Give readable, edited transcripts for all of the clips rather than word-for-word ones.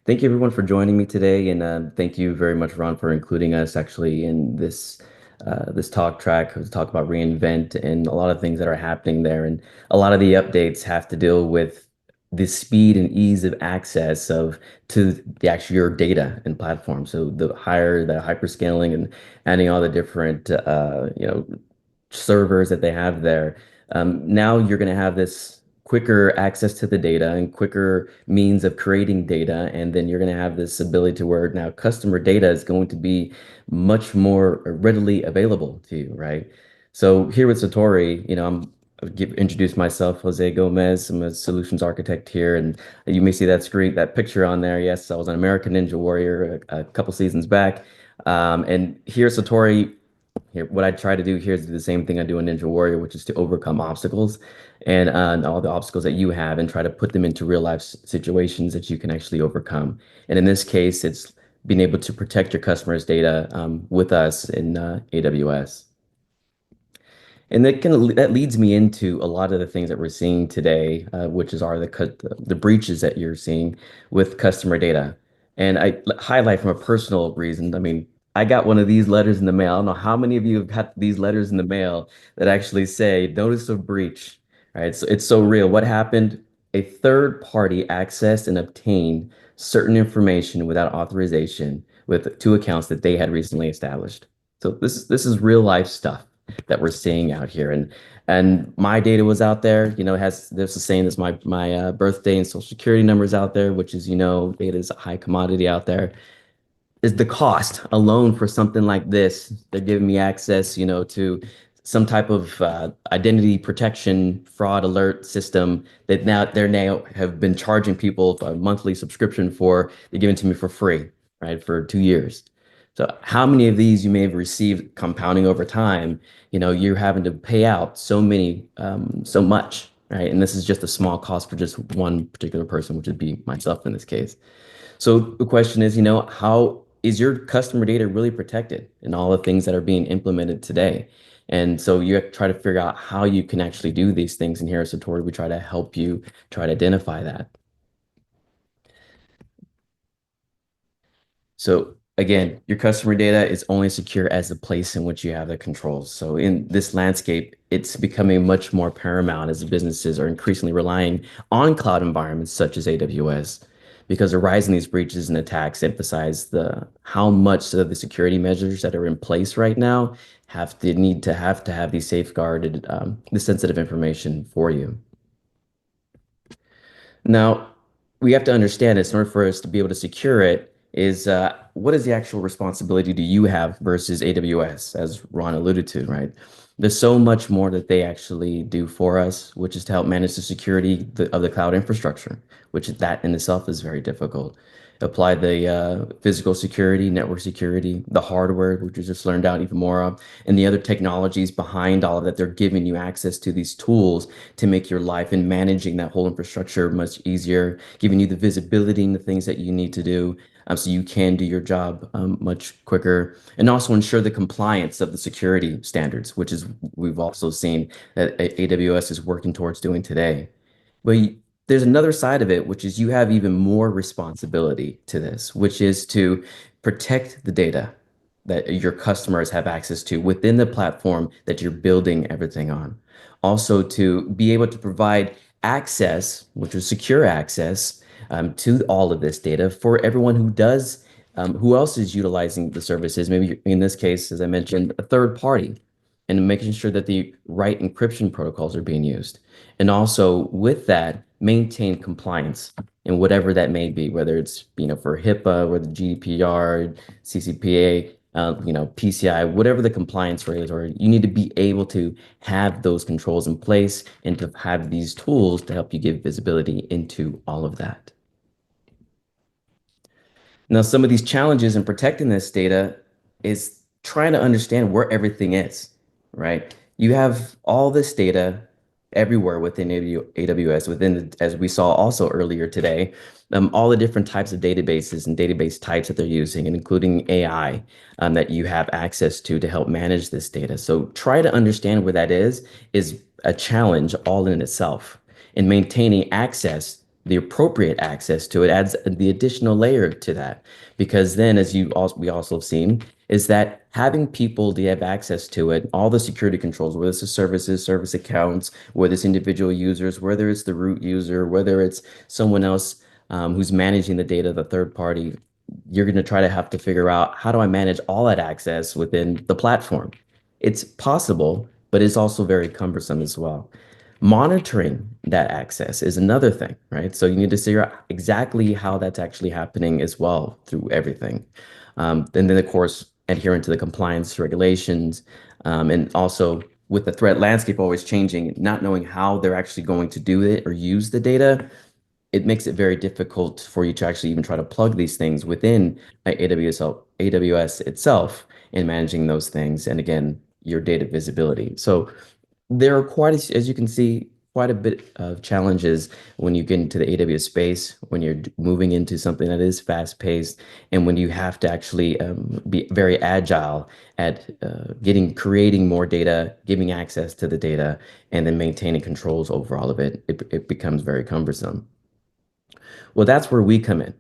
Thank you everyone for joining me today, and thank you very much, Ron, for including us actually in this talk track to talk about reInvent and a lot of things that are happening there. And a lot of the updates have to deal with the speed and ease of access of to the actual your data and platform. So the hyperscaling and adding all the different servers that they have there. Now you're going to have this quicker access to the data and quicker means of creating data. And then you're going to have this ability to where now customer data is going to be much more readily available to you, right? So here with Satori, introduce myself, Jose Gomez. I'm a solutions architect here, and you may see that picture on there. Yes, I was an American Ninja Warrior a couple seasons back. And here, Satori, here, what I try to do here is do the same thing I do in Ninja Warrior, which is to overcome obstacles and all the obstacles that you have and try to put them into real life situations that you can actually overcome. And in this case, it's being able to protect your customers' data with us in AWS. And that leads me into a lot of the things that we're seeing today, which is the breaches that you're seeing with customer data. And highlight from a personal reason. I mean, I got one of these letters in the mail. I don't know how many of you have got these letters in the mail that actually say notice of breach. Right? So it's so real. What happened? A third party accessed and obtained certain information without authorization with two accounts that they had recently established. So this is real life stuff that we're seeing out here. And my data was out there. It has there's the saying that's my birthday and social security numbers out there, which is data is a high commodity out there. Is the cost alone for something like this? They're giving me access, to some type of identity protection fraud alert system that now have been charging people a monthly subscription for. They're giving it to me for free, right, for 2 years. So how many of these you may have received compounding over time, you're having to pay out so much, right? And this is just a small cost for just one particular person, which would be myself in this case. So the question is, how is your customer data really protected in all the things that are being implemented today? And so you have to try to figure out how you can actually do these things. And here at Satori, we try to help you try to identify that. So again, your customer data is only secure as the place in which you have the controls. So in this landscape, it's becoming much more paramount as businesses are increasingly relying on cloud environments such as AWS, because the rise in these breaches and attacks emphasize the how much of the security measures that are in place right now have to have these safeguarded the sensitive information for you. Now, we have to understand this in order for us to be able to secure it is what is the actual responsibility do you have versus AWS, as Ron alluded to, right? There's so much more that they actually do for us, which is to help manage the security of the cloud infrastructure, which that in itself is very difficult. Apply the physical security, network security, the hardware, which we just learned out even more of, and the other technologies behind all of that. They're giving you access to these tools to make your life and managing that whole infrastructure much easier, giving you the visibility in the things that you need to do so you can do your job much quicker, and also ensure the compliance of the security standards, which is we've also seen that AWS is working towards doing today. But there's another side of it, which is you have even more responsibility to this, which is to protect the data that your customers have access to within the platform that you're building everything on. Also, to be able to provide access, which is secure access, to all of this data for everyone who else is utilizing the services. Maybe in this case, as I mentioned, a third party, and making sure that the right encryption protocols are being used. And also with that, maintain compliance in whatever that may be, whether it's, for HIPAA or the GDPR, CCPA, PCI, whatever the compliance regulatory, you need to be able to have those controls in place and to have these tools to help you give visibility into all of that. Now, some of these challenges in protecting this data is trying to understand where everything is, right? You have all this data everywhere within AWS, as we saw also earlier today, all the different types of databases and database types that they're using, and including AI that you have access to help manage this data. So try to understand where that is a challenge all in itself. And maintaining access the appropriate access to it adds the additional layer to that. Because then, as we also have seen, is that having people to have access to it, all the security controls, whether it's the services, service accounts, whether it's individual users, whether it's the root user, whether it's someone else who's managing the data, the third party, you're going to try to have to figure out how do I manage all that access within the platform. It's possible, but it's also very cumbersome as well. Monitoring that access is another thing, right? So you need to figure out exactly how that's actually happening as well through everything. And then, of course, adhering to the compliance regulations, and also with the threat landscape always changing, not knowing how they're actually going to do it or use the data, it makes it very difficult for you to actually even try to plug these things within AWS itself in managing those things. And again, your data visibility. So there are as you can see, quite a bit of challenges when you get into the AWS space, when you're moving into something that is fast paced, and when you have to actually be very agile at creating more data, giving access to the data, and then maintaining controls over all of it. It becomes very cumbersome. Well, that's where we come in.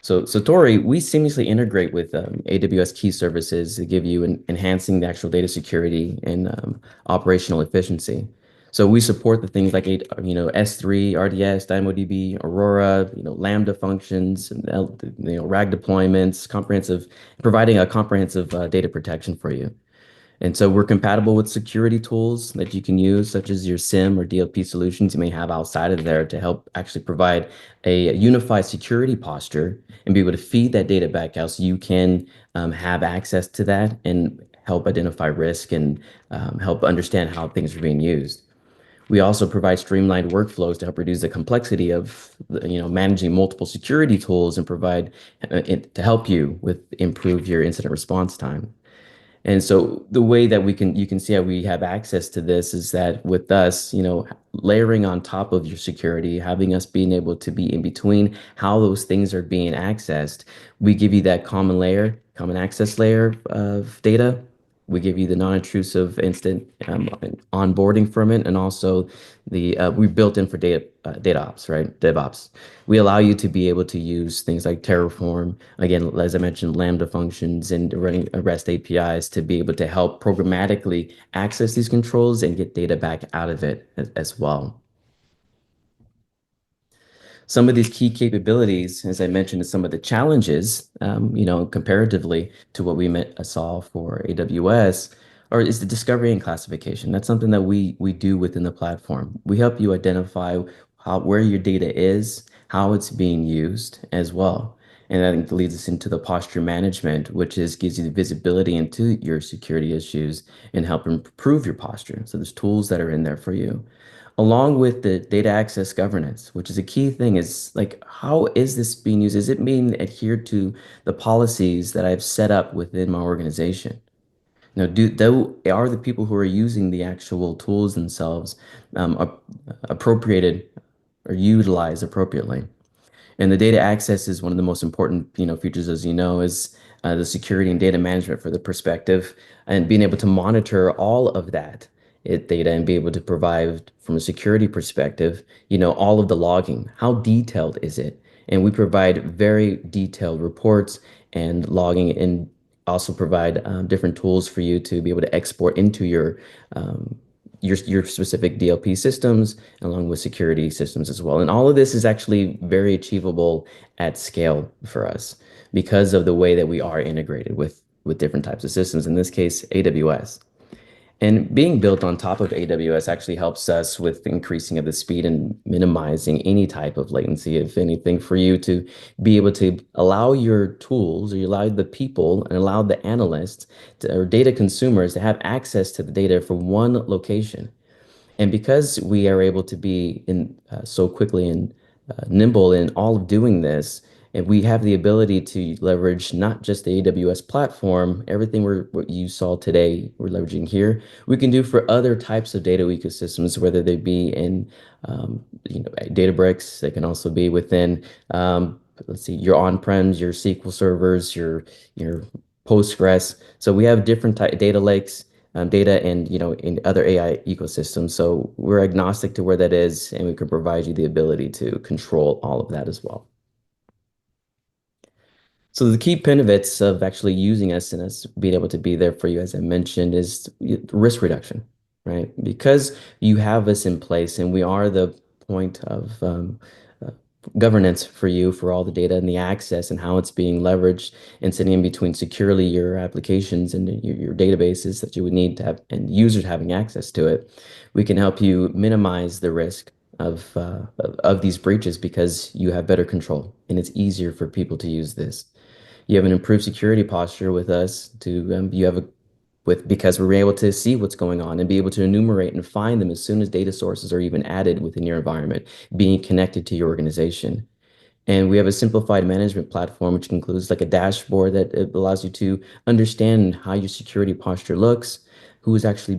So Satori, we seamlessly integrate with AWS key services to give you enhancing the actual data security and operational efficiency. So we support the things like S3, RDS, DynamoDB, Aurora, Lambda functions, and, RAG deployments, providing a comprehensive data protection for you. And so we're compatible with security tools that you can use, such as your SIM or DLP solutions you may have outside of there to help actually provide a unified security posture and be able to feed that data back out so you can have access to that and help identify risk and help understand how things are being used. We also provide streamlined workflows to help reduce the complexity of managing multiple security tools and provide to help you with improve your incident response time. And so the way that you can see how we have access to this is that with us, layering on top of your security, having us being able to be in between how those things are being accessed, we give you that common access layer of data. We give you the non-intrusive instant onboarding from it, and also we built in for data ops, right? DevOps. We allow you to be able to use things like Terraform, again, as I mentioned, Lambda functions and running REST APIs to be able to help programmatically access these controls and get data back out of it as well. Some of these key capabilities, as I mentioned, is some of the challenges, comparatively to what saw for AWS, or is the discovery and classification. That's something that we do within the platform. We help you identify where your data is, how it's being used as well. And that leads us into the posture management, which gives you the visibility into your security issues and help improve your posture. So there's tools that are in there for you along with the data access governance, which is a key thing, is like, how is this being used? Is it being adhered to the policies that I've set up within my organization? Now, are the people who are using the actual tools themselves appropriated or utilized appropriately? And the data access is one of the most important, features, as you know, is the security and data management for the perspective and being able to monitor all of that data and be able to provide from a security perspective, all of the logging. How detailed is it? And we provide very detailed reports and logging and also provide different tools for you to be able to export into um, your specific DLP systems along with security systems as well. And all of this is actually very achievable at scale for us because of the way that we are integrated with different types of systems, in this case, AWS. And being built on top of AWS actually helps us with increasing of the speed and minimizing any type of latency, if anything, for you to be able to allow your tools, or you allow the people and allow the analysts or data consumers to have access to the data from one location. And because we are able to be in so quickly and nimble in all of doing this, and we have the ability to leverage not just the AWS platform, everything what you saw today, we're leveraging here, we can do for other types of data ecosystems, whether they be in Databricks, they can also be within let's see, your on-prems, your SQL servers, your Postgres. So we have different type data lakes data and in other AI ecosystems. So we're agnostic to where that is, and we can provide you the ability to control all of that as well. So the key benefits of actually using us and us being able to be there for you, as I mentioned, is risk reduction, right? Because you have us in place and we are the point of uh, governance for you for all the data and the access and how it's being leveraged and sitting in between securely your applications and your databases that you would need to have and users having access to it. We can help you minimize the risk of these breaches because you have better control and it's easier for people to use this. You have an improved security posture with us to you have a with because we're able to see what's going on and be able to enumerate and find them as soon as data sources are even added within your environment, being connected to your organization. And we have a simplified management platform, which includes like a dashboard that it allows you to understand how your security posture looks, who's actually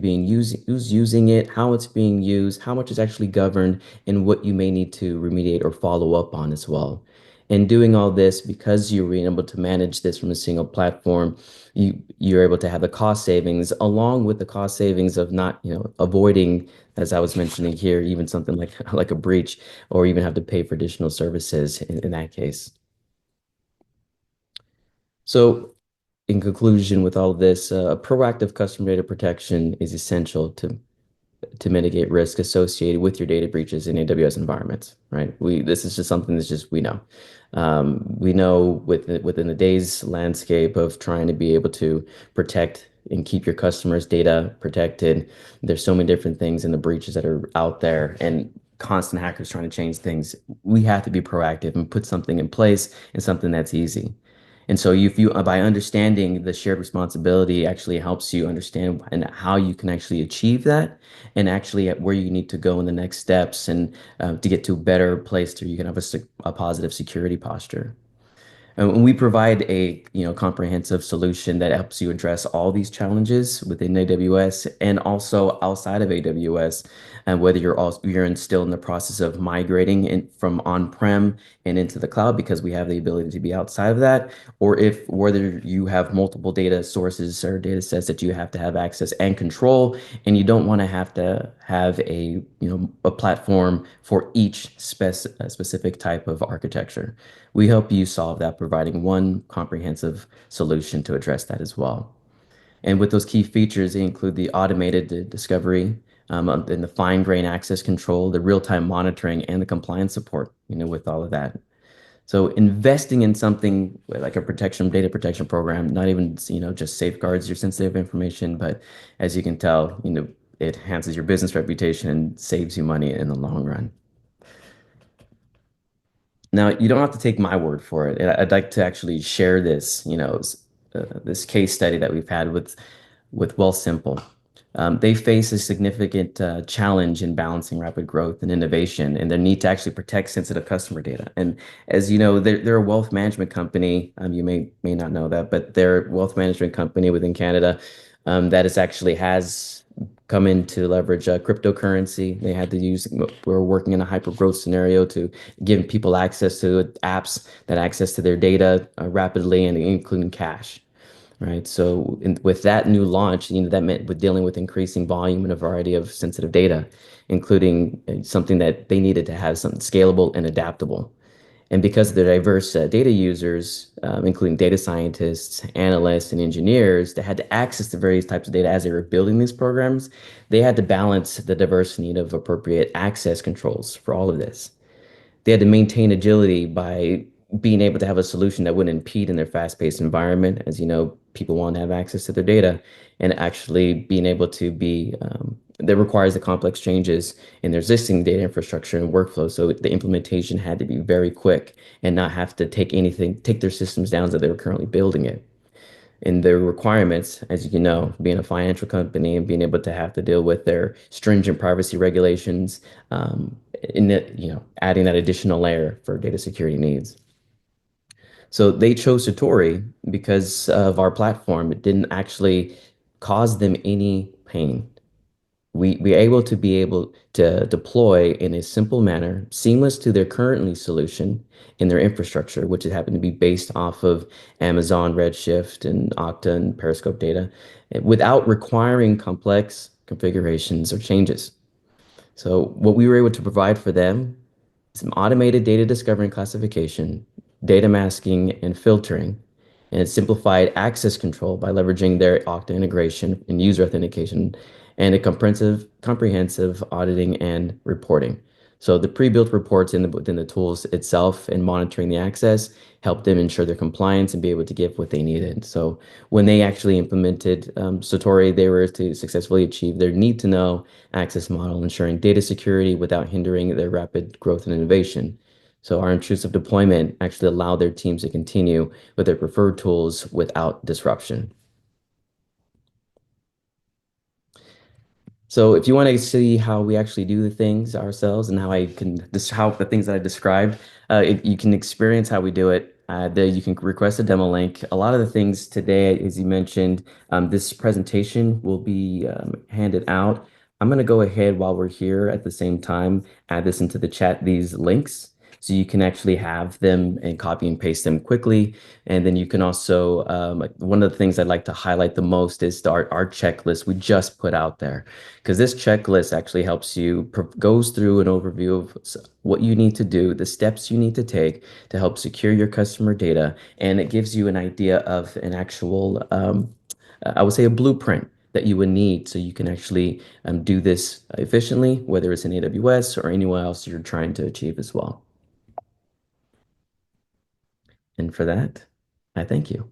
who's using it, how it's being used, how much is actually governed, and what you may need to remediate or follow up on as well. And doing all this because you're being able to manage this from a single platform, you're able to have the cost savings along with the cost savings of not, avoiding, as I was mentioning here, even something like like a breach or even have to pay for additional services in that case. So, in conclusion, with all of this, proactive customer data protection is essential to mitigate risk associated with your data breaches in AWS environments, right? This is just something that's just we know. We know within the day's landscape of trying to be able to protect and keep your customers' data protected. There's so many different things in the breaches that are out there and constant hackers trying to change things. We have to be proactive and put something in place and something that's easy. And so if you by understanding the shared responsibility actually helps you understand and how you can actually achieve that and actually at where you need to go in the next steps and to get to a better place so you can have a positive security posture. And we provide a comprehensive solution that helps you address all these challenges within AWS and also outside of AWS. And whether still in the process of migrating from on-prem and into the cloud because we have the ability to be outside of that, or if whether you have multiple data sources or data sets that you have to have access and control, and you don't want to have a platform for each specific type of architecture. We help you solve that, providing one comprehensive solution to address that as well. And with those key features, they include the automated discovery, and the fine-grained access control, the real-time monitoring, and the compliance support, with all of that. So investing in something like a data protection program, not even, just safeguards your sensitive information, but as you can tell, it enhances your business reputation and saves you money in the long run. Now, you don't have to take my word for it. I'd like to actually share this, this case study that we've had with Wealthsimple. They face a significant challenge in balancing rapid growth and innovation and their need to actually protect sensitive customer data. And as you know, they're a wealth management company. You may not know that, but they're a wealth management company within Canada that is actually has come in to leverage cryptocurrency. They had to use, we're working in a hyper growth scenario to give people access to apps that access to their data rapidly and including cash. Right. So with that new launch, that meant with dealing with increasing volume and a variety of sensitive data, including something that they needed to have something scalable and adaptable. And because of the diverse data users, including data scientists, analysts, and engineers that had to access the various types of data as they were building these programs, they had to balance the diverse need of appropriate access controls for all of this. They had to maintain agility by being able to have a solution that wouldn't impede in their fast-paced environment. As you know, people want to have access to their data and actually being able to be that requires the complex changes in their existing data infrastructure and workflow. So the implementation had to be very quick and not have to take their systems down as they were currently building it. And their requirements, as you can know, being a financial company and being able to have to deal with their stringent privacy regulations, in adding that additional layer for data security needs. So they chose Satori because of our platform. It didn't actually cause them any pain. we're able to be able to deploy in a simple manner, seamless to their currently solution in their infrastructure, which happen to be based off of Amazon Redshift and Okta and Periscope data, without requiring complex configurations or changes. So what we were able to provide for them, some automated data discovery and classification, data masking and filtering, and simplified access control by leveraging their Okta integration and user authentication, and a comprehensive auditing and reporting. So the pre-built reports within the tools itself and monitoring the access helped them ensure their compliance and be able to give what they needed. So when they actually implemented Satori, they were to successfully achieve their need to know access model, ensuring data security without hindering their rapid growth and innovation. So our intrusive deployment actually allowed their teams to continue with their preferred tools without disruption. So if you want to see how we actually do the things ourselves and how I can just how the things that I described, you can experience how we do it. There you can request a demo link. A lot of the things today, as you mentioned, this presentation will be handed out. I'm going to go ahead while we're here at the same time, add this into the chat, these links. So you can actually have them and copy and paste them quickly. And then you can also, like, one of the things I'd like to highlight the most is our checklist we just put out there, because this checklist actually helps you, goes through an overview of what you need to do, the steps you need to take to help secure your customer data, and it gives you an idea of an actual, I would say, a blueprint that you would need so you can actually do this efficiently, whether it's in AWS or anywhere else you're trying to achieve as well. And for that, I thank you.